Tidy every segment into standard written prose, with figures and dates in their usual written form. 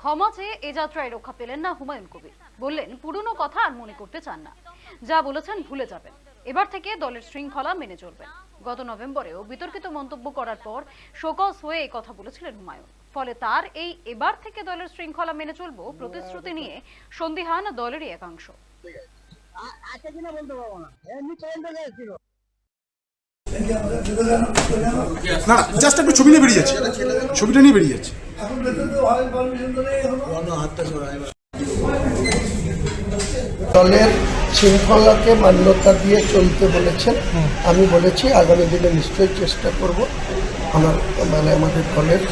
ক্ষমা চেয়ে এ যাত্রায় রক্ষা পেলেন না হুমায়ুন কবির। বললেন পুরনো কথা আর মনে করতে চান না, যা বলেছেন ভুলে যাবেন। এবার থেকে দলের শৃঙ্খলা মেনে চলবেন। গত নভেম্বরেও বিতর্কিত মন্তব্য করার পর শোকজ হয়ে এই কথা বলেছিলেন হুমায়ুন। ফলে তার এই এবার থেকে দলের শৃঙ্খলা মেনে চলবো প্রতিশ্রুতি নিয়ে সন্দিহান দলেরই একাংশ। না জাস্ট একটু ছবি নিয়ে বেরিয়ে যাচ্ছে, ছবিটা নিয়ে বেরিয়ে যাচ্ছে। দলের শৃঙ্খলাকে মান্যতা দিয়ে চলতে বলেছেন। আমি বলেছি আগামী দিনে নিশ্চয়ই চেষ্টা করব আমার আমাদের দলের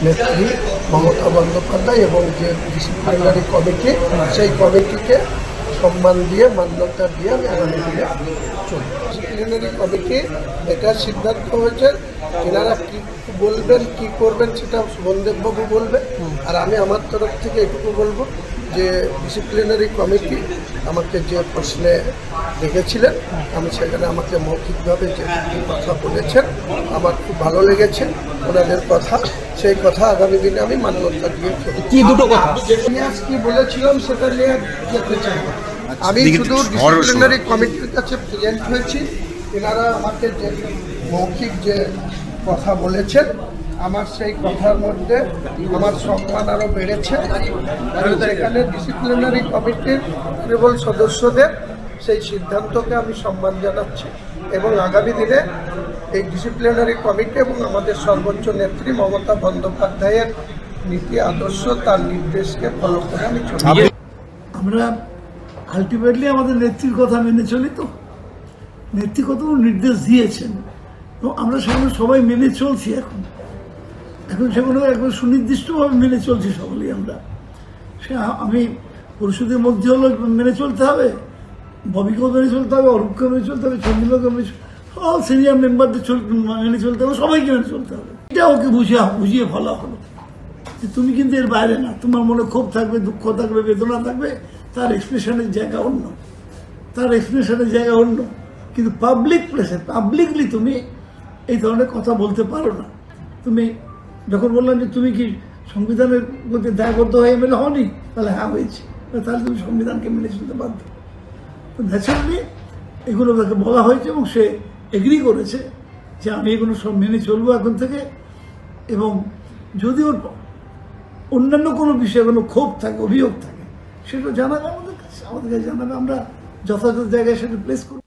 নেত্রী মমতা বন্দ্যোপাধ্যায় এবং যে ডিসিপ্লিনারি কমিটি, সেই কমিটিকে সম্মান দিয়ে মান্যতা দিয়ে আমি আগামী দিনে চলব। ডিসিপ্লিনারি কমিটি এটা সিদ্ধান্ত হয়েছে, এনারা কী বলবেন কী করবেন সেটা সুবনদেববাবু বলবে। আর আমি আমার তরফ থেকে এটুকু বলবো যে ডিসিপ্লিনারি কমিটি আমাকে যে প্রশ্নে রেখেছিলেন, আমি সেখানে আমাকে মৌখিকভাবে যে কথা বলেছেন আমার খুব ভালো লেগেছে ওনাদের কথা। সেই কথা আগামী দিনে আমি মান্যতা দিয়ে কি দুটো কথা কি বলেছিলাম সেটা নিয়ে যেতে চাই। আমি শুধু ডিসিপ্লিনারি কমিটির কাছে প্রেজেন্ট হয়েছি। এনারা আমাকে যে মৌখিক যে কথা বলেছেন, আমার সেই কথার মধ্যে আমার সম্মান আরও বেড়েছে। সেখানে ডিসিপ্লিনারি কমিটির কেবল সদস্যদের সেই সিদ্ধান্তকে আমি সম্মান জানাচ্ছি এবং আগামী দিনে এই ডিসিপ্লিনারি কমিটি এবং আমাদের সর্বোচ্চ নেত্রী মমতা বন্দ্যোপাধ্যায়ের নীতি আদর্শ, তার নির্দেশকে ফলো করে আমি চলি। আমরা আলটিমেটলি আমাদের নেত্রীর কথা মেনে চলি। তো নেত্রী কত নির্দেশ দিয়েছেন এবং আমরা সেগুলো সবাই মেনে চলছি। এখন সেগুলো একবার সুনির্দিষ্টভাবে মেনে চলছি সকলেই আমরা। সে আমি পরিষদের মধ্যে হলো মেনে চলতে হবে, ববিকেও মেনে চলতে হবে, অরূপকে মেনে চলতে হবে, চন্দ্রিমাকে মেনে সব সিনিয়র মেম্বারদের মেনে চলতে হবে, সবাইকে মেনে চলতে হবে। এটা ওকে বুঝিয়ে বলা হলো যে তুমি কিন্তু এর বাইরে না, তোমার মনে ক্ষোভ থাকবে, দুঃখ থাকবে, বেদনা থাকবে, তার এক্সপ্রেশনের জায়গা অন্য, কিন্তু পাবলিক প্লেসে পাবলিকলি তুমি এই ধরনের কথা বলতে পারো না। তুমি যখন বললাম যে তুমি কি সংবিধানের প্রতি দায়বদ্ধ হয়ে এমএলএ হওনি, তাহলে হ্যাঁ হয়েছে, তাহলে তুমি সংবিধানকে মেনে চলতে বাধ্য। তো ন্যাচারালি এগুলো তাকে বলা হয়েছে এবং সে এগ্রি করেছে যে আমি এগুলো সব মেনে চলবো এখন থেকে। এবং যদি ওর অন্যান্য কোনো বিষয়ে কোনো ক্ষোভ থাকে, অভিযোগ থাকে, সেটা জানাবে আমাদের কাছে জানাবে, আমরা যথাযথ জায়গায় সেটা প্লেস করব।